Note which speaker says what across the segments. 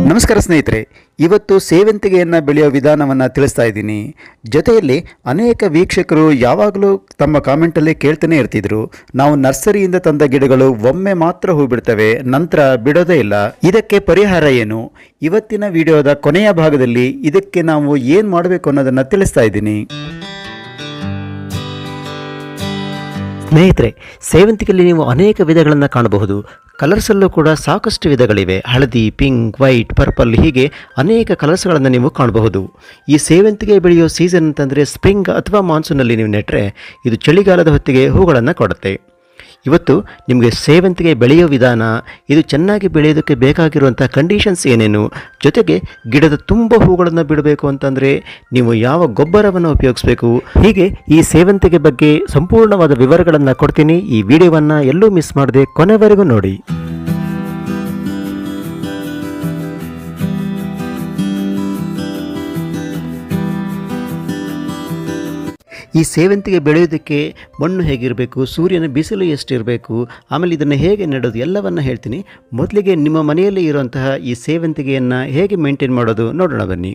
Speaker 1: ನಮಸ್ಕಾರ ಸ್ನೇಹಿತರೆ, ಇವತ್ತು ಸೇವಂತಿಗೆಯನ್ನು ಬೆಳೆಯೋ ವಿಧಾನವನ್ನು ತಿಳಿಸ್ತಾ ಇದ್ದೀನಿ. ಜೊತೆಯಲ್ಲಿ ಅನೇಕ ವೀಕ್ಷಕರು ಯಾವಾಗಲೂ ತಮ್ಮ ಕಾಮೆಂಟಲ್ಲಿ ಕೇಳ್ತಾನೆ ಇರ್ತಿದ್ರು, ನಾವು ನರ್ಸರಿಯಿಂದ ತಂದ ಗಿಡಗಳು ಒಮ್ಮೆ ಮಾತ್ರ ಹೂ ಬಿಡ್ತವೆ, ನಂತರ ಬಿಡೋದೇ ಇಲ್ಲ, ಇದಕ್ಕೆ ಪರಿಹಾರ ಏನು? ಇವತ್ತಿನ ವಿಡಿಯೋದ ಕೊನೆಯ ಭಾಗದಲ್ಲಿ ಇದಕ್ಕೆ ನಾವು ಏನು ಮಾಡಬೇಕು ಅನ್ನೋದನ್ನು ತಿಳಿಸ್ತಾ ಇದ್ದೀನಿ.
Speaker 2: ಸ್ನೇಹಿತರೆ, ಸೇವಂತಿಗೆಯಲ್ಲಿ ನೀವು ಅನೇಕ ವಿಧಗಳನ್ನು ಕಾಣಬಹುದು. ಕಲರ್ಸಲ್ಲೂ ಕೂಡ ಸಾಕಷ್ಟು ವಿಧಗಳಿವೆ. ಹಳದಿ, ಪಿಂಕ್, ವೈಟ್, ಪರ್ಪಲ್ ಹೀಗೆ ಅನೇಕ ಕಲರ್ಸ್ಗಳನ್ನು ನೀವು ಕಾಣಬಹುದು. ಈ ಸೇವಂತಿಗೆ ಬೆಳೆಯೋ ಸೀಸನ್ ಅಂತಂದರೆ ಸ್ಪ್ರಿಂಗ್ ಅಥವಾ ಮಾನ್ಸೂನಲ್ಲಿ ನೀವು ನೆಟ್ಟರೆ ಇದು ಚಳಿಗಾಲದ ಹೊತ್ತಿಗೆ ಹೂಗಳನ್ನು ಕೊಡುತ್ತೆ. ಇವತ್ತು ನಿಮಗೆ ಸೇವಂತಿಗೆ ಬೆಳೆಯೋ ವಿಧಾನ, ಇದು ಚೆನ್ನಾಗಿ ಬೆಳೆಯೋದಕ್ಕೆ ಬೇಕಾಗಿರುವಂಥ ಕಂಡೀಷನ್ಸ್ ಏನೇನು, ಜೊತೆಗೆ ಗಿಡದ ತುಂಬ ಹೂಗಳನ್ನು ಬಿಡಬೇಕು ಅಂತಂದರೆ ನೀವು ಯಾವ ಗೊಬ್ಬರವನ್ನು ಉಪಯೋಗಿಸಬೇಕು, ಹೀಗೆ ಈ ಸೇವಂತಿಗೆ ಬಗ್ಗೆ ಸಂಪೂರ್ಣವಾದ ವಿವರಗಳನ್ನು ಕೊಡ್ತೀನಿ. ಈ ವಿಡಿಯೋವನ್ನು ಎಲ್ಲೂ ಮಿಸ್ ಮಾಡದೆ ಕೊನೆವರೆಗೂ ನೋಡಿ. ಈ ಸೇವಂತಿಗೆ ಬೆಳೆಯೋದಕ್ಕೆ ಮಣ್ಣು ಹೇಗಿರಬೇಕು, ಸೂರ್ಯನ ಬಿಸಿಲು ಎಷ್ಟಿರಬೇಕು, ಆಮೇಲೆ ಇದನ್ನು ಹೇಗೆ ನೆಡೋದು ಎಲ್ಲವನ್ನು ಹೇಳ್ತೀನಿ. ಮೊದಲಿಗೆ ನಿಮ್ಮ ಮನೆಯಲ್ಲಿ ಇರುವಂತಹ ಈ ಸೇವಂತಿಗೆಯನ್ನು ಹೇಗೆ ಮೇಂಟೈನ್ ಮಾಡೋದು ನೋಡೋಣ ಬನ್ನಿ.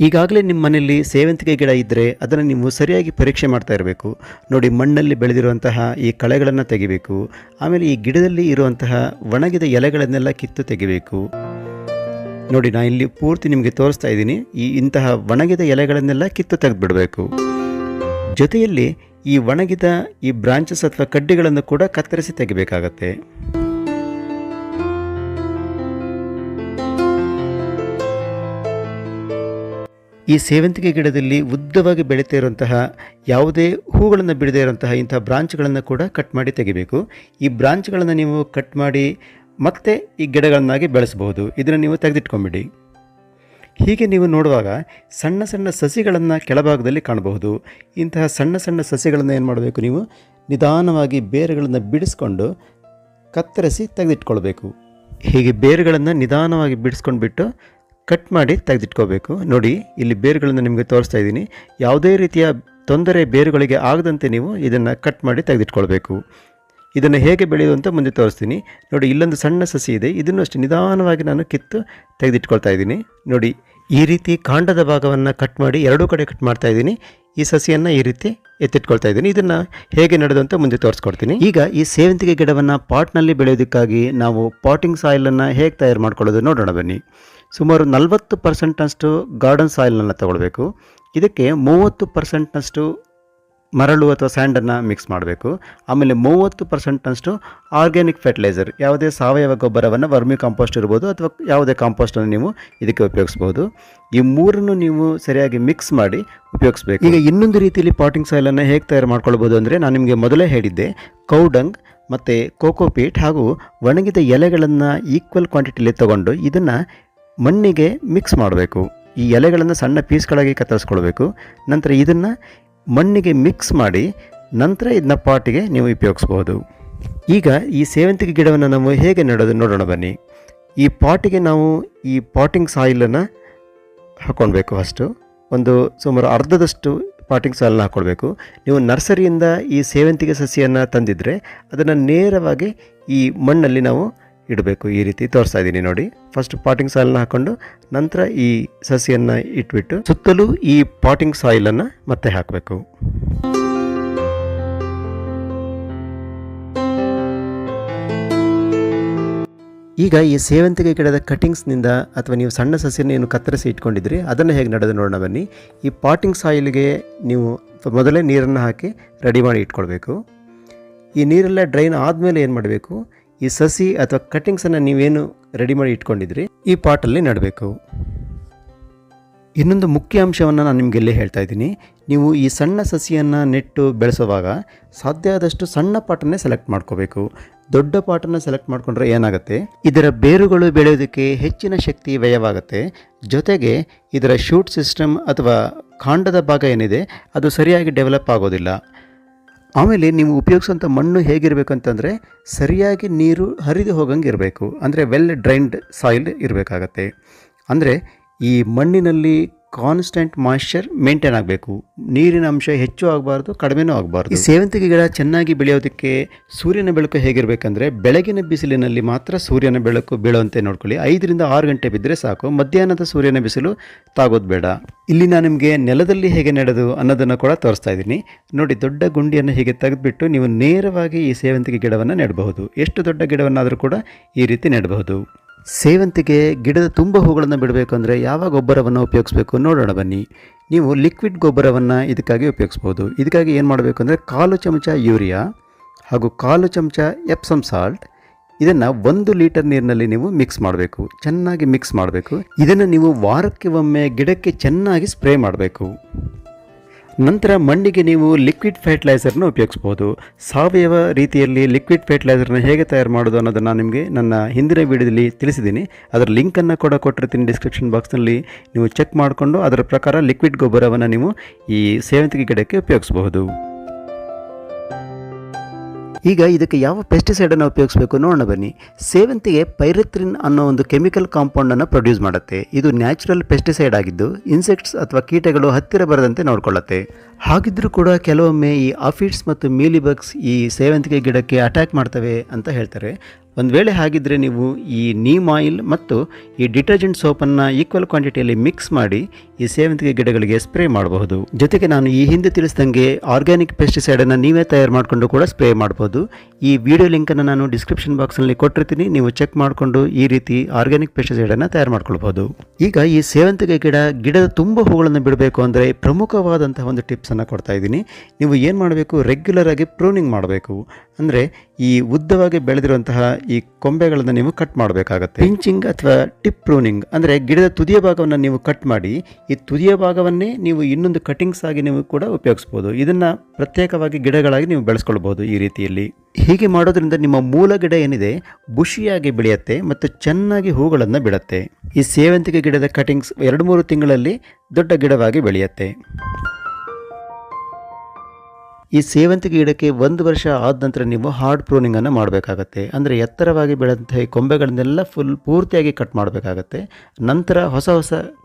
Speaker 2: ಈಗಾಗಲೇ ನಿಮ್ಮ ಮನೆಯಲ್ಲಿ ಸೇವಂತಿಗೆ ಗಿಡ ಇದ್ದರೆ ಅದನ್ನು ನೀವು ಸರಿಯಾಗಿ ಪರೀಕ್ಷೆ ಮಾಡ್ತಾ ಇರಬೇಕು. ನೋಡಿ, ಮಣ್ಣಲ್ಲಿ ಬೆಳೆದಿರುವಂತಹ ಈ ಕಳೆಗಳನ್ನು ತೆಗಿಬೇಕು. ಆಮೇಲೆ ಈ ಗಿಡದಲ್ಲಿ ಇರುವಂತಹ ಒಣಗಿದ ಎಲೆಗಳನ್ನೆಲ್ಲ ಕಿತ್ತು ತೆಗಿಬೇಕು. ನೋಡಿ, ನಾನು ಇಲ್ಲಿ ಪೂರ್ತಿ ನಿಮಗೆ ತೋರಿಸ್ತಾ ಇದ್ದೀನಿ. ಇಂತಹ ಒಣಗಿದ ಎಲೆಗಳನ್ನೆಲ್ಲ ಕಿತ್ತು ತೆಗೆದುಬಿಡಬೇಕು. ಜೊತೆಯಲ್ಲಿ ಈ ಒಣಗಿದ ಈ ಬ್ರಾಂಚಸ್ ಅಥವಾ ಕಡ್ಡಿಗಳನ್ನು ಕೂಡ ಕತ್ತರಿಸಿ ತೆಗಿಬೇಕಾಗತ್ತೆ. ಈ ಸೇವಂತಿಗೆ ಗಿಡದಲ್ಲಿ ಉದ್ದವಾಗಿ ಬೆಳೀತಾ ಇರುವಂತಹ ಯಾವುದೇ ಹೂಗಳನ್ನು ಬಿಡದೇ ಇರುವಂತಹ ಇಂತಹ ಬ್ರಾಂಚ್ಗಳನ್ನು ಕೂಡ ಕಟ್ ಮಾಡಿ ತೆಗಿಬೇಕು. ಈ ಬ್ರಾಂಚ್ಗಳನ್ನು ನೀವು ಕಟ್ ಮಾಡಿ ಮತ್ತೆ ಈ ಗಿಡಗಳನ್ನಾಗಿ ಬೆಳೆಸಬಹುದು. ಇದನ್ನು ನೀವು ತೆಗೆದಿಟ್ಕೊಂಬಿಡಿ. ಹೀಗೆ ನೀವು ನೋಡುವಾಗ ಸಣ್ಣ ಸಣ್ಣ ಸಸಿಗಳನ್ನು ಕೆಳಭಾಗದಲ್ಲಿ ಕಾಣಬಹುದು. ಇಂತಹ ಸಣ್ಣ ಸಣ್ಣ ಸಸಿಗಳನ್ನು ಏನು ಮಾಡಬೇಕು, ನೀವು ನಿಧಾನವಾಗಿ ಬೇರುಗಳನ್ನು ಬಿಡಿಸ್ಕೊಂಡು ಕತ್ತರಿಸಿ ತೆಗೆದಿಟ್ಕೊಳ್ಬೇಕು. ಹೀಗೆ ಬೇರುಗಳನ್ನು ನಿಧಾನವಾಗಿ ಬಿಡಿಸ್ಕೊಂಡ್ಬಿಟ್ಟು ಕಟ್ ಮಾಡಿ ತೆಗೆದಿಟ್ಕೋಬೇಕು. ನೋಡಿ, ಇಲ್ಲಿ ಬೇರುಗಳನ್ನು ನಿಮಗೆ ತೋರಿಸ್ತಾ ಇದ್ದೀನಿ. ಯಾವುದೇ ರೀತಿಯ ತೊಂದರೆ ಬೇರುಗಳಿಗೆ ಆಗದಂತೆ ನೀವು ಇದನ್ನು ಕಟ್ ಮಾಡಿ ತೆಗೆದಿಟ್ಕೊಳ್ಬೇಕು. ಇದನ್ನು ಹೇಗೆ ಬೆಳೆಯೋದು ಅಂತ ಮುಂದೆ ತೋರಿಸ್ತೀನಿ. ನೋಡಿ, ಇಲ್ಲೊಂದು ಸಣ್ಣ ಸಸಿ ಇದೆ. ಇದನ್ನು ಅಷ್ಟೇ ನಿಧಾನವಾಗಿ ನಾನು ಕಿತ್ತು ತೆಗೆದಿಟ್ಕೊಳ್ತಾ ಇದ್ದೀನಿ. ನೋಡಿ, ಈ ರೀತಿ ಕಾಂಡದ ಭಾಗವನ್ನು ಕಟ್ ಮಾಡಿ ಎರಡೂ ಕಡೆ ಕಟ್ ಮಾಡ್ತಾ ಇದ್ದೀನಿ. ಈ ಸಸಿಯನ್ನು ಈ ರೀತಿ ಎತ್ತಿಟ್ಕೊಳ್ತಾ ಇದ್ದೀನಿ. ಇದನ್ನು ಹೇಗೆ ನಡೆದು ಅಂತ ಮುಂದೆ ತೋರಿಸ್ಕೊಡ್ತೀನಿ. ಈಗ ಈ ಸೇವಂತಿಗೆ ಗಿಡವನ್ನು ಪಾಟ್ನಲ್ಲಿ ಬೆಳೆಯೋದಕ್ಕಾಗಿ ನಾವು ಪಾಟಿಂಗ್ ಸಾಯಿಲನ್ನು ಹೇಗೆ ತಯಾರು ಮಾಡ್ಕೊಳ್ಳೋದು ನೋಡೋಣ ಬನ್ನಿ. ಸುಮಾರು 40% ಗಾರ್ಡನ್ ಸಾಯಿಲನ್ನು ತಗೊಳ್ಬೇಕು. ಇದಕ್ಕೆ 30% ಮರಳು ಅಥವಾ ಸ್ಯಾಂಡನ್ನು ಮಿಕ್ಸ್ ಮಾಡಬೇಕು. ಆಮೇಲೆ 30% ಆರ್ಗ್ಯಾನಿಕ್ ಫರ್ಟಿಲೈಸರ್, ಯಾವುದೇ ಸಾವಯವ ಗೊಬ್ಬರವನ್ನು, ವರ್ಮಿ ಕಾಂಪೋಸ್ಟ್ ಇರ್ಬೋದು ಅಥವಾ ಯಾವುದೇ ಕಾಂಪೋಸ್ಟನ್ನು ನೀವು ಇದಕ್ಕೆ ಉಪಯೋಗಿಸ್ಬೋದು. ಈ ಮೂರನ್ನು ನೀವು ಸರಿಯಾಗಿ ಮಿಕ್ಸ್ ಮಾಡಿ ಉಪಯೋಗಿಸ್ಬೇಕು. ಈಗ ಇನ್ನೊಂದು ರೀತಿಯಲ್ಲಿ ಪಾಟಿಂಗ್ ಸಾಯಿಲನ್ನು ಹೇಗೆ ತಯಾರು ಮಾಡ್ಕೊಳ್ಬೋದು ಅಂದರೆ, ನಾನು ನಿಮಗೆ ಮೊದಲೇ ಹೇಳಿದ್ದೆ, ಕೌಡಂಗ್ ಮತ್ತು ಕೋಕೋಪೀಟ್ ಹಾಗೂ ಒಣಗಿದ ಎಲೆಗಳನ್ನು ಈಕ್ವಲ್ ಕ್ವಾಂಟಿಟಿಯಲ್ಲಿ ತಗೊಂಡು ಇದನ್ನು ಮಣ್ಣಿಗೆ ಮಿಕ್ಸ್ ಮಾಡಬೇಕು. ಈ ಎಲೆಗಳನ್ನು ಸಣ್ಣ ಪೀಸ್ಗಳಾಗಿ ಕತ್ತರಿಸ್ಕೊಳ್ಬೇಕು. ನಂತರ ಇದನ್ನು ಮಣ್ಣಿಗೆ ಮಿಕ್ಸ್ ಮಾಡಿ ನಂತರ ಇದನ್ನ ಪಾಟಿಗೆ ನೀವು ಉಪಯೋಗಿಸ್ಬೋದು. ಈಗ ಈ ಸೇವಂತಿಗೆ ಗಿಡವನ್ನು ನಾವು ಹೇಗೆ ನೆಡೋದು ನೋಡೋಣ ಬನ್ನಿ. ಈ ಪಾಟಿಗೆ ನಾವು ಈ ಪಾಟಿಂಗ್ ಸಾಯಿಲನ್ನು ಹಾಕ್ಕೊಳ್ಬೇಕು. ಫಸ್ಟು ಒಂದು ಸುಮಾರು ಅರ್ಧದಷ್ಟು ಪಾಟಿಂಗ್ ಸಾಯಿಲನ್ನು ಹಾಕ್ಕೊಳ್ಬೇಕು. ನೀವು ನರ್ಸರಿಯಿಂದ ಈ ಸೇವಂತಿಗೆ ಸಸಿಯನ್ನು ತಂದಿದ್ದರೆ ಅದನ್ನು ನೇರವಾಗಿ ಈ ಮಣ್ಣಲ್ಲಿ ನಾವು ಇಡಬೇಕು. ಈ ರೀತಿ ತೋರಿಸ್ತಾ ಇದ್ದೀನಿ ನೋಡಿ. ಫಸ್ಟ್ ಪಾಟಿಂಗ್ ಸಾಯಿಲನ್ನು ಹಾಕ್ಕೊಂಡು ನಂತರ ಈ ಸಸಿಯನ್ನು ಇಟ್ಬಿಟ್ಟು ಸುತ್ತಲೂ ಈ ಪಾಟಿಂಗ್ ಸಾಯಿಲನ್ನು ಮತ್ತೆ ಹಾಕಬೇಕು. ಈಗ ಈ ಸೇವಂತಿಗೆ ಗಿಡದ ಕಟಿಂಗ್ಸ್ನಿಂದ ಅಥವಾ ನೀವು ಸಣ್ಣ ಸಸಿಯನ್ನು ಏನು ಕತ್ತರಿಸಿ ಇಟ್ಕೊಂಡಿದ್ರಿ ಅದನ್ನು ಹೇಗೆ ನಡೆದು ನೋಡೋಣ ಬನ್ನಿ. ಈ ಪಾಟಿಂಗ್ ಸಾಯಿಲ್ಗೆ ನೀವು ಮೊದಲೇ ನೀರನ್ನು ಹಾಕಿ ರೆಡಿ ಮಾಡಿ ಇಟ್ಕೊಳ್ಬೇಕು. ಈ ನೀರೆಲ್ಲ ಡ್ರೈನ್ ಆದಮೇಲೆ ಏನು ಮಾಡಬೇಕು, ಈ ಸಸಿ ಅಥವಾ ಕಟ್ಟಿಂಗ್ಸನ್ನು ನೀವೇನು ರೆಡಿ ಮಾಡಿ ಇಟ್ಕೊಂಡಿದ್ರಿ ಈ ಪಾಟಲ್ಲಿ ನೆಡಬೇಕು. ಇನ್ನೊಂದು ಮುಖ್ಯ ಅಂಶವನ್ನು ನಾನು ನಿಮಗೆಲ್ಲೇ ಹೇಳ್ತಾ ಇದ್ದೀನಿ. ನೀವು ಈ ಸಣ್ಣ ಸಸಿಯನ್ನು ನೆಟ್ಟು ಬೆಳೆಸುವಾಗ ಸಾಧ್ಯ ಆದಷ್ಟು ಸಣ್ಣ ಪಾಟನ್ನೇ ಸೆಲೆಕ್ಟ್ ಮಾಡ್ಕೋಬೇಕು. ದೊಡ್ಡ ಪಾಟನ್ನು ಸೆಲೆಕ್ಟ್ ಮಾಡಿಕೊಂಡ್ರೆ ಏನಾಗುತ್ತೆ, ಇದರ ಬೇರುಗಳು ಬೆಳೆಯೋದಕ್ಕೆ ಹೆಚ್ಚಿನ ಶಕ್ತಿ ವ್ಯಯವಾಗುತ್ತೆ. ಜೊತೆಗೆ ಇದರ ಶೂಟ್ ಸಿಸ್ಟಮ್ ಅಥವಾ ಕಾಂಡದ ಭಾಗ ಏನಿದೆ ಅದು ಸರಿಯಾಗಿ ಡೆವಲಪ್ ಆಗೋದಿಲ್ಲ. ಆಮೇಲೆ ನೀವು ಉಪಯೋಗಿಸುವಂಥ ಮಣ್ಣು ಹೇಗಿರಬೇಕು ಅಂತಂದರೆ ಸರಿಯಾಗಿ ನೀರು ಹರಿದು ಹೋಗಂಗೆ ಇರಬೇಕು. ಅಂದರೆ ವೆಲ್ ಡ್ರೈನ್ಡ್ ಸಾಯಿಲ್ ಇರಬೇಕಾಗತ್ತೆ. ಅಂದರೆ ಈ ಮಣ್ಣಿನಲ್ಲಿ ಕಾನ್ಸ್ಟೆಂಟ್ ಮಾಯಿಶ್ಚರ್ ಮೇಂಟೈನ್ ಆಗಬೇಕು. ನೀರಿನ ಅಂಶ ಹೆಚ್ಚು ಆಗಬಾರ್ದು, ಕಡಿಮೆನೂ ಆಗಬಾರ್ದು. ಈ ಸೇವಂತಿಗೆ ಗಿಡ ಚೆನ್ನಾಗಿ ಬೆಳೆಯೋದಕ್ಕೆ ಸೂರ್ಯನ ಬೆಳಕು ಹೇಗಿರಬೇಕಂದ್ರೆ ಬೆಳಗಿನ ಬಿಸಿಲಿನಲ್ಲಿ ಮಾತ್ರ ಸೂರ್ಯನ ಬೆಳಕು ಬೀಳುವಂತೆ ನೋಡ್ಕೊಳ್ಳಿ. 5 ರಿಂದ 6 ಗಂಟೆ ಬಿದ್ದರೆ ಸಾಕು. ಮಧ್ಯಾಹ್ನದ ಸೂರ್ಯನ ಬಿಸಿಲು ತಾಗೋದು ಬೇಡ. ಇಲ್ಲಿ ನಾನು ನಿಮಗೆ ನೆಲದಲ್ಲಿ ಹೇಗೆ ನೆಡೋದು ಅನ್ನೋದನ್ನು ಕೂಡ ತೋರಿಸ್ತಾ ಇದ್ದೀನಿ. ನೋಡಿ, ದೊಡ್ಡ ಗುಂಡಿಯನ್ನು ಹೀಗೆ ತೆಗೆದುಬಿಟ್ಟು ನೀವು ನೇರವಾಗಿ ಈ ಸೇವಂತಿಗೆ ಗಿಡವನ್ನು ನೆಡಬಹುದು. ಎಷ್ಟು ದೊಡ್ಡ ಗಿಡವನ್ನಾದರೂ ಕೂಡ ಈ ರೀತಿ ನೆಡಬಹುದು. ಸೇವಂತಿಗೆ ಗಿಡದ ತುಂಬ ಹೂಗಳನ್ನು ಬಿಡಬೇಕು ಅಂದರೆ ಯಾವ ಗೊಬ್ಬರವನ್ನು ಉಪಯೋಗಿಸಬೇಕು ನೋಡೋಣ ಬನ್ನಿ. ನೀವು ಲಿಕ್ವಿಡ್ ಗೊಬ್ಬರವನ್ನು ಇದಕ್ಕಾಗಿ ಉಪಯೋಗಿಸ್ಬೋದು. ಇದಕ್ಕಾಗಿ ಏನು ಮಾಡಬೇಕು ಅಂದರೆ 1/4 ಚಮಚ ಯೂರಿಯಾ ಹಾಗೂ 1/4 ಚಮಚ ಎಪ್ಸಮ್ ಸಾಲ್ಟ್, ಇದನ್ನು 1 ಲೀಟರ್ ನೀರಿನಲ್ಲಿ ನೀವು ಮಿಕ್ಸ್ ಮಾಡಬೇಕು. ಚೆನ್ನಾಗಿ ಮಿಕ್ಸ್ ಮಾಡಬೇಕು. ಇದನ್ನು ನೀವು ವಾರಕ್ಕೆ ಒಮ್ಮೆ ಗಿಡಕ್ಕೆ ಚೆನ್ನಾಗಿ ಸ್ಪ್ರೇ ಮಾಡಬೇಕು. ನಂತರ ಮಣ್ಣಿಗೆ ನೀವು ಲಿಕ್ವಿಡ್ ಫರ್ಟಿಲೈಸರ್ನ ಉಪಯೋಗಿಸ್ಬೋದು. ಸಾವಯವ ರೀತಿಯಲ್ಲಿ ಲಿಕ್ವಿಡ್ ಫರ್ಟಿಲೈಸರ್ನ ಹೇಗೆ ತಯಾರು ಮಾಡೋದು ಅನ್ನೋದನ್ನು ನಾನು ನಿಮಗೆ ನನ್ನ ಹಿಂದಿನ ವೀಡಿಯೋದಲ್ಲಿ ತಿಳಿಸಿದ್ದೀನಿ. ಅದರ ಲಿಂಕನ್ನು ಕೂಡ ಕೊಟ್ಟಿರ್ತೀನಿ ಡಿಸ್ಕ್ರಿಪ್ಷನ್ ಬಾಕ್ಸ್ನಲ್ಲಿ. ನೀವು ಚೆಕ್ ಮಾಡಿಕೊಂಡು ಅದರ ಪ್ರಕಾರ ಲಿಕ್ವಿಡ್ ಗೊಬ್ಬರವನ್ನು ನೀವು ಈ ಸೇವಂತಿಗೆ ಗಿಡಕ್ಕೆ ಉಪಯೋಗಿಸಬಹುದು. ಈಗ ಇದಕ್ಕೆ ಯಾವ ಪೆಸ್ಟಿಸೈಡನ್ನು ಉಪಯೋಗಿಸಬೇಕು ನೋಡೋಣ ಬನ್ನಿ. ಸೇವಂತಿಗೆ ಪೈರೆಥ್ರಿನ್ ಅನ್ನೋ ಒಂದು ಕೆಮಿಕಲ್ ಕಾಂಪೌಂಡನ್ನು ಪ್ರೊಡ್ಯೂಸ್ ಮಾಡುತ್ತೆ. ಇದು ನ್ಯಾಚುರಲ್ ಪೆಸ್ಟಿಸೈಡ್ ಆಗಿದ್ದು ಇನ್ಸೆಕ್ಟ್ಸ್ ಅಥವಾ ಕೀಟಗಳು ಹತ್ತಿರ ಬರದಂತೆ ನೋಡಿಕೊಳ್ಳುತ್ತೆ. ಹಾಗಿದ್ರೂ ಕೂಡ ಕೆಲವೊಮ್ಮೆ ಈ ಆಫಿಡ್ಸ್ ಮತ್ತು ಮೀಲಿಬಗ್ಸ್ ಈ ಸೇವಂತಿಗೆ ಗಿಡಕ್ಕೆ ಅಟ್ಯಾಕ್ ಮಾಡ್ತವೆ ಅಂತ ಹೇಳ್ತಾರೆ. ಒಂದು ವೇಳೆ ಹಾಗಿದ್ದರೆ ನೀವು ಈ ನೀಮ್ ಆಯಿಲ್ ಮತ್ತು ಈ ಡಿಟರ್ಜೆಂಟ್ ಸೋಪನ್ನು ಈಕ್ವಲ್ ಕ್ವಾಂಟಿಟಿಯಲ್ಲಿ ಮಿಕ್ಸ್ ಮಾಡಿ ಈ ಸೇವಂತಿಗೆ ಗಿಡಗಳಿಗೆ ಸ್ಪ್ರೇ ಮಾಡಬಹುದು. ಜೊತೆಗೆ ನಾನು ಈ ಹಿಂದೆ ತಿಳಿಸಿದಂಗೆ ಆರ್ಗ್ಯಾನಿಕ್ ಪೆಸ್ಟಿಸೈಡನ್ನು ನೀವೇ ತಯಾರು ಮಾಡಿಕೊಂಡು ಕೂಡ ಸ್ಪ್ರೇ ಮಾಡಬಹುದು. ಈ ವಿಡಿಯೋ ಲಿಂಕನ್ನು ನಾನು ಡಿಸ್ಕ್ರಿಪ್ಷನ್ ಬಾಕ್ಸ್ನಲ್ಲಿ ಕೊಟ್ಟಿರ್ತೀನಿ. ನೀವು ಚೆಕ್ ಮಾಡಿಕೊಂಡು ಈ ರೀತಿ ಆರ್ಗ್ಯಾನಿಕ್ ಪೆಸ್ಟಿಸೈಡನ್ನು ತಯಾರು ಮಾಡ್ಕೊಳ್ಬಹುದು. ಈಗ ಈ ಸೇವಂತಿಗೆ ಗಿಡದ ತುಂಬ ಹೂಗಳನ್ನು ಬಿಡಬೇಕು ಅಂದರೆ ಪ್ರಮುಖವಾದಂತಹ ಒಂದು ಟಿಪ್ಸನ್ನು ಕೊಡ್ತಾ ಇದ್ದೀನಿ. ನೀವು ಏನು ಮಾಡಬೇಕು, ರೆಗ್ಯುಲರ್ ಆಗಿ ಪ್ರೂನಿಂಗ್ ಮಾಡಬೇಕು. ಅಂದರೆ ಈ ಉದ್ದವಾಗಿ ಬೆಳೆದಿರುವಂತಹ ಈ ಕೊಂಬೆಗಳನ್ನು ನೀವು ಕಟ್ ಮಾಡಬೇಕಾಗತ್ತೆ. ಪಿಂಚಿಂಗ್ ಅಥವಾ ಟಿಪ್ ಪ್ರೂನಿಂಗ್ ಅಂದರೆ ಗಿಡದ ತುದಿಯ ಭಾಗವನ್ನು ನೀವು ಕಟ್ ಮಾಡಿ ಈ ತುದಿಯ ಭಾಗವನ್ನೇ ನೀವು ಇನ್ನೊಂದು ಕಟಿಂಗ್ಸ್ ಆಗಿ ನೀವು ಕೂಡ ಉಪಯೋಗಿಸ್ಬೋದು. ಇದನ್ನು ಪ್ರತ್ಯೇಕವಾಗಿ ಗಿಡಗಳಾಗಿ ನೀವು ಬೆಳೆಸ್ಕೊಳ್ಬೋದು. ಈ ರೀತಿಯಲ್ಲಿ ಹೀಗೆ ಮಾಡೋದ್ರಿಂದ ನಿಮ್ಮ ಮೂಲ ಗಿಡ ಏನಿದೆ ಬುಷಿಯಾಗಿ ಬೆಳೆಯುತ್ತೆ ಮತ್ತು ಚೆನ್ನಾಗಿ ಹೂಗಳನ್ನು ಬಿಡುತ್ತೆ. ಈ ಸೇವಂತಿಗೆ ಗಿಡದ ಕಟಿಂಗ್ಸ್ 2-3 ತಿಂಗಳಲ್ಲಿ ದೊಡ್ಡ ಗಿಡವಾಗಿ ಬೆಳೆಯುತ್ತೆ. ಈ ಸೇವಂತಿಗೆ ಗಿಡಕ್ಕೆ 1 ವರ್ಷ ಆದ ನಂತರ ನೀವು ಹಾರ್ಡ್ ಪ್ರೂನಿಂಗನ್ನು ಮಾಡಬೇಕಾಗತ್ತೆ. ಅಂದರೆ ಎತ್ತರವಾಗಿ ಬೆಳೆದಂತಹ ಈ ಕೊಂಬೆಗಳನ್ನೆಲ್ಲ ಪೂರ್ತಿಯಾಗಿ ಕಟ್ ಮಾಡಬೇಕಾಗತ್ತೆ. ನಂತರ ಹೊಸ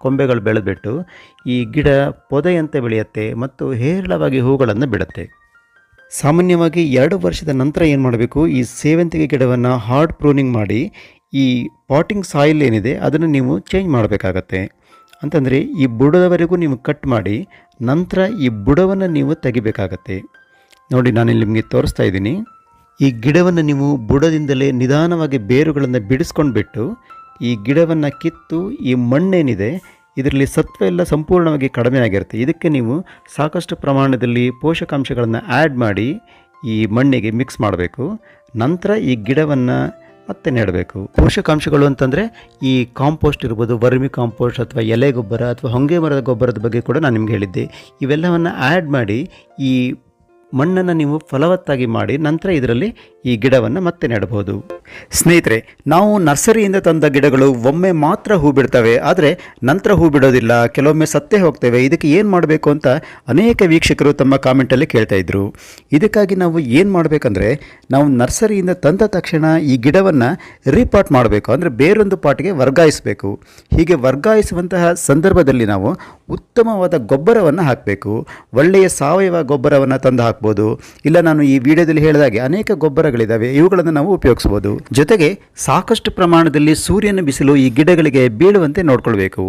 Speaker 2: ಕೊಂಬೆಗಳು ಬೆಳೆದ್ಬಿಟ್ಟು ಈ ಗಿಡ ಪೊದೆಯಂತೆ ಬೆಳೆಯುತ್ತೆ ಮತ್ತು ಹೇರಳವಾಗಿ ಹೂಗಳನ್ನು ಬಿಡುತ್ತೆ. ಸಾಮಾನ್ಯವಾಗಿ 2 ವರ್ಷದ ನಂತರ ಏನು ಮಾಡಬೇಕು, ಈ ಸೇವಂತಿಗೆ ಗಿಡವನ್ನು ಹಾರ್ಡ್ ಪ್ರೂನಿಂಗ್ ಮಾಡಿ ಈ ಪಾಟಿಂಗ್ ಸಾಯಿಲ್ ಏನಿದೆ ಅದನ್ನು ನೀವು ಚೇಂಜ್ ಮಾಡಬೇಕಾಗತ್ತೆ. ಅಂತಂದರೆ ಈ ಬುಡದವರೆಗೂ ನೀವು ಕಟ್ ಮಾಡಿ ನಂತರ ಈ ಬುಡವನ್ನು ನೀವು ತೆಗಿಬೇಕಾಗತ್ತೆ. ನೋಡಿ, ನಾನಿಲ್ಲಿ ನಿಮಗೆ ತೋರಿಸ್ತಾ ಇದ್ದೀನಿ. ಈ ಗಿಡವನ್ನು ನೀವು ಬುಡದಿಂದಲೇ ನಿಧಾನವಾಗಿ ಬೇರುಗಳನ್ನು ಬಿಡಿಸ್ಕೊಂಡ್ಬಿಟ್ಟು ಈ ಗಿಡವನ್ನು ಕಿತ್ತು ಈ ಮಣ್ಣೇನಿದೆ ಇದರಲ್ಲಿ ಸತ್ವ ಎಲ್ಲ ಸಂಪೂರ್ಣವಾಗಿ ಕಡಿಮೆ ಆಗಿರುತ್ತೆ. ಇದಕ್ಕೆ ನೀವು ಸಾಕಷ್ಟು ಪ್ರಮಾಣದಲ್ಲಿ ಪೋಷಕಾಂಶಗಳನ್ನು ಆ್ಯಡ್ ಮಾಡಿ ಈ ಮಣ್ಣಿಗೆ ಮಿಕ್ಸ್ ಮಾಡಬೇಕು. ನಂತರ ಈ ಗಿಡವನ್ನು ಮತ್ತೆ ನೆಡಬೇಕು. ಪೋಷಕಾಂಶಗಳು ಅಂತಂದರೆ ಈ ಕಾಂಪೋಸ್ಟ್ ಇರ್ಬೋದು, ವರ್ಮಿ ಕಾಂಪೋಸ್ಟ್ ಅಥವಾ ಎಲೆ ಗೊಬ್ಬರ ಅಥವಾ ಹೊಂಗೆ ಮರದ ಗೊಬ್ಬರದ ಬಗ್ಗೆ ಕೂಡ ನಾನು ನಿಮ್ಗೆ ಹೇಳಿದ್ದೆ. ಇವೆಲ್ಲವನ್ನು ಆ್ಯಡ್ ಮಾಡಿ ಈ ಮಣ್ಣನ್ನು ನೀವು ಫಲವತ್ತಾಗಿ ಮಾಡಿ ನಂತರ ಇದರಲ್ಲಿ ಈ ಗಿಡವನ್ನು ಮತ್ತೆ ನೆಡಬಹುದು.
Speaker 1: ಸ್ನೇಹಿತರೆ, ನಾವು ನರ್ಸರಿಯಿಂದ ತಂದ ಗಿಡಗಳು ಒಮ್ಮೆ ಮಾತ್ರ ಹೂ ಬಿಡ್ತವೆ, ಆದರೆ ನಂತರ ಹೂ ಬಿಡೋದಿಲ್ಲ, ಕೆಲವೊಮ್ಮೆ ಸತ್ತೇ ಹೋಗ್ತೇವೆ. ಇದಕ್ಕೆ ಏನು ಮಾಡಬೇಕು ಅಂತ ಅನೇಕ ವೀಕ್ಷಕರು ತಮ್ಮ ಕಾಮೆಂಟಲ್ಲಿ ಕೇಳ್ತಾ ಇದ್ರು. ಇದಕ್ಕಾಗಿ ನಾವು ಏನು ಮಾಡಬೇಕಂದ್ರೆ, ನಾವು ನರ್ಸರಿಯಿಂದ ತಂದ ತಕ್ಷಣ ಈ ಗಿಡವನ್ನು ರೀಪಾಟ್ ಮಾಡಬೇಕು. ಅಂದರೆ ಬೇರೊಂದು ಪಾಟ್ಗೆ ವರ್ಗಾಯಿಸಬೇಕು. ಹೀಗೆ ವರ್ಗಾಯಿಸುವಂತಹ ಸಂದರ್ಭದಲ್ಲಿ ನಾವು ಉತ್ತಮವಾದ ಗೊಬ್ಬರವನ್ನು ಹಾಕಬೇಕು. ಒಳ್ಳೆಯ ಸಾವಯವ ಗೊಬ್ಬರವನ್ನು ತಂದು ಹಾಕ್ಬೋದು. ಇಲ್ಲ, ನಾನು ಈ ವಿಡಿಯೋದಲ್ಲಿ ಹೇಳಿದಾಗೆ ಅನೇಕ ಗೊಬ್ಬರಗಳಿದ್ದಾವೆ, ಇವುಗಳನ್ನು ನಾವು ಉಪಯೋಗಿಸ್ಬೋದು. ಜೊತೆಗೆ ಸಾಕಷ್ಟು ಪ್ರಮಾಣದಲ್ಲಿ ಸೂರ್ಯನ ಬಿಸಿಲು ಈ ಗಿಡಗಳಿಗೆ ಬೀಳುವಂತೆ ನೋಡ್ಕೊಳ್ಬೇಕು.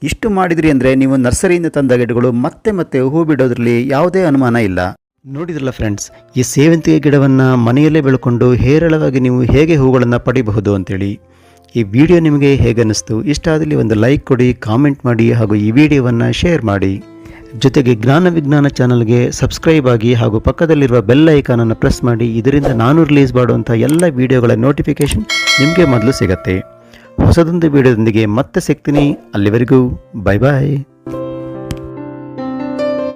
Speaker 1: ಇಷ್ಟು ಮಾಡಿದ್ರಿ ಅಂದರೆ ನೀವು ನರ್ಸರಿಯಿಂದ ತಂದ ಗಿಡಗಳು ಮತ್ತೆ ಹೂ ಬಿಡೋದ್ರಲ್ಲಿ ಯಾವುದೇ ಅನುಮಾನ ಇಲ್ಲ.
Speaker 2: ನೋಡಿದ್ರಲ್ಲ ಫ್ರೆಂಡ್ಸ್, ಈ ಸೇವಂತಿಗೆ ಗಿಡವನ್ನು ಮನೆಯಲ್ಲೇ ಬೆಳ್ಕೊಂಡು ಹೇರಳವಾಗಿ ನೀವು ಹೇಗೆ ಹೂಗಳನ್ನು ಪಡಿಬಹುದು ಅಂತೇಳಿ. ಈ ವಿಡಿಯೋ ನಿಮಗೆ ಹೇಗೆ ಅನ್ನಿಸ್ತು? ಇಷ್ಟ ಆದಲ್ಲಿ ಒಂದು ಲೈಕ್ ಕೊಡಿ, ಕಾಮೆಂಟ್ ಮಾಡಿ ಹಾಗೂ ಈ ವಿಡಿಯೋವನ್ನು ಶೇರ್ ಮಾಡಿ. ಜೊತೆಗೆ ಜ್ಞಾನ ವಿಜ್ಞಾನ ಚಾನಲ್ಗೆ ಸಬ್ಸ್ಕ್ರೈಬ್ ಆಗಿ ಹಾಗೂ ಪಕ್ಕದಲ್ಲಿರುವ ಬೆಲ್ ಐಕಾನನ್ನು ಪ್ರೆಸ್ ಮಾಡಿ. ಇದರಿಂದ ನಾನು ರಿಲೀಸ್ ಮಾಡುವಂಥ ಎಲ್ಲ ವಿಡಿಯೋಗಳ ನೋಟಿಫಿಕೇಷನ್ ನಿಮಗೆ ಮೊದಲು ಸಿಗುತ್ತೆ. ಹೊಸದೊಂದು ವಿಡಿಯೋದೊಂದಿಗೆ ಮತ್ತೆ ಸಿಗ್ತೀನಿ. ಅಲ್ಲಿವರೆಗೂ ಬಾಯ್ ಬಾಯ್.